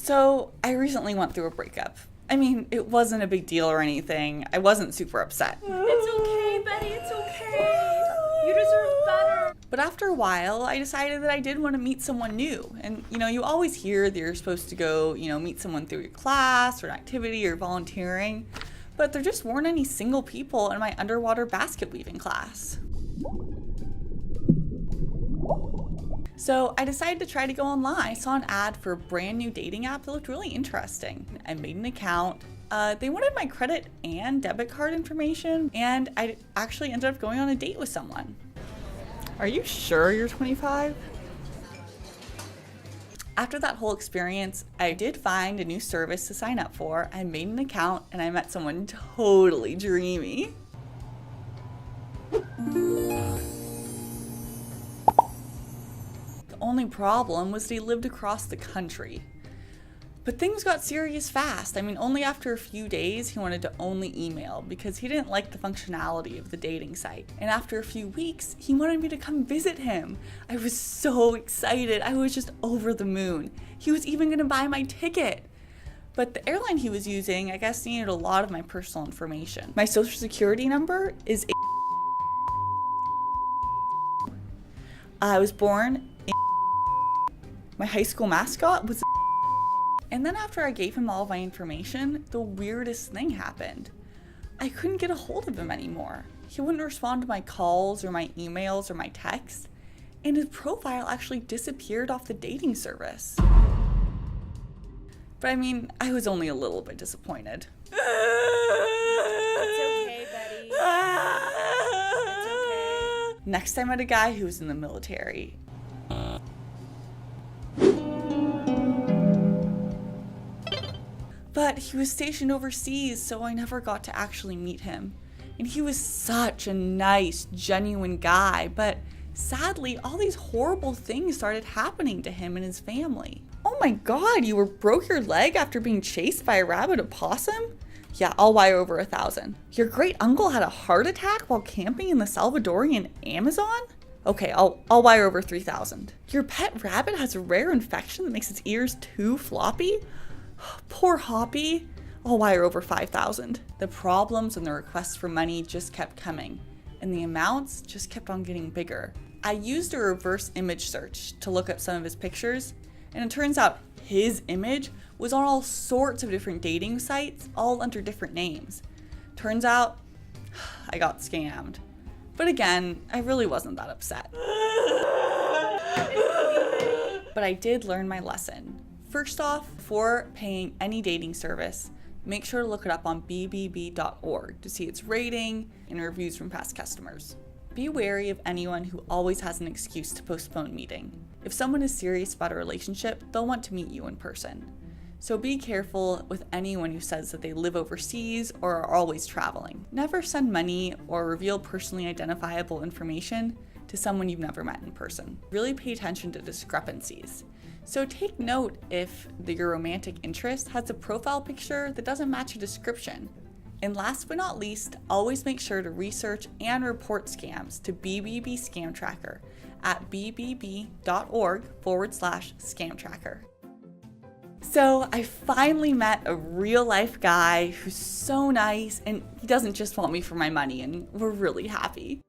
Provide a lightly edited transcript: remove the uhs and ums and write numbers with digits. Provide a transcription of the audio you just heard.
So I recently went through a breakup. I mean, it wasn't a big deal or anything. I wasn't super upset. It's okay, Betty, it's okay. You deserve better. But after a while, I decided that I did want to meet someone new. And, you always hear that you're supposed to go, meet someone through your class or an activity or volunteering. But there just weren't any single people in my underwater basket weaving class. So I decided to try to go online. I saw an ad for a brand new dating app that looked really interesting. I made an account. They wanted my credit and debit card information, and I actually ended up going on a date with someone. Are you sure you're 25? After that whole experience, I did find a new service to sign up for. I made an account and I met someone totally dreamy. The only problem was that he lived across the country. But things got serious fast. I mean, only after a few days he wanted to only email because he didn't like the functionality of the dating site. And after a few weeks, he wanted me to come visit him. I was so excited. I was just over the moon. He was even gonna buy my ticket. But the airline he was using, I guess, needed a lot of my personal information. My social security number is I was born in my high school mascot was and then after I gave him all of my information, the weirdest thing happened. I couldn't get a hold of him anymore. He wouldn't respond to my calls or my emails or my texts, and his profile actually disappeared off the dating service. But I mean, I was only a little bit disappointed. It's okay, Betty. It's okay. Next, I met a guy who was in the military. But he was stationed overseas, so I never got to actually meet him. And he was such a nice, genuine guy, but sadly, all these horrible things started happening to him and his family. Oh my god, you broke your leg after being chased by a rabid opossum? Yeah, I'll wire over 1,000. Your great uncle had a heart attack while camping in the Salvadorian Amazon? Okay, I'll wire over 3,000. Your pet rabbit has a rare infection that makes its ears too floppy? Poor Hoppy. I'll wire over 5,000. The problems and the requests for money just kept coming, and the amounts just kept on getting bigger. I used a reverse image search to look up some of his pictures, and it turns out his image was on all sorts of different dating sites, all under different names. Turns out, I got scammed. But again, I really wasn't that upset. But I did learn my lesson. First off, before paying any dating service, make sure to look it up on bbb.org to see its rating and reviews from past customers. Be wary of anyone who always has an excuse to postpone meeting. If someone is serious about a relationship, they'll want to meet you in person. So be careful with anyone who says that they live overseas or are always traveling. Never send money or reveal personally identifiable information to someone you've never met in person. Really pay attention to discrepancies. So take note if your romantic interest has a profile picture that doesn't match a description. And last but not least, always make sure to research and report scams to BBB Scam Tracker at bbb.org/scam tracker. So I finally met a real life guy who's so nice, and he doesn't just want me for my money, and we're really happy.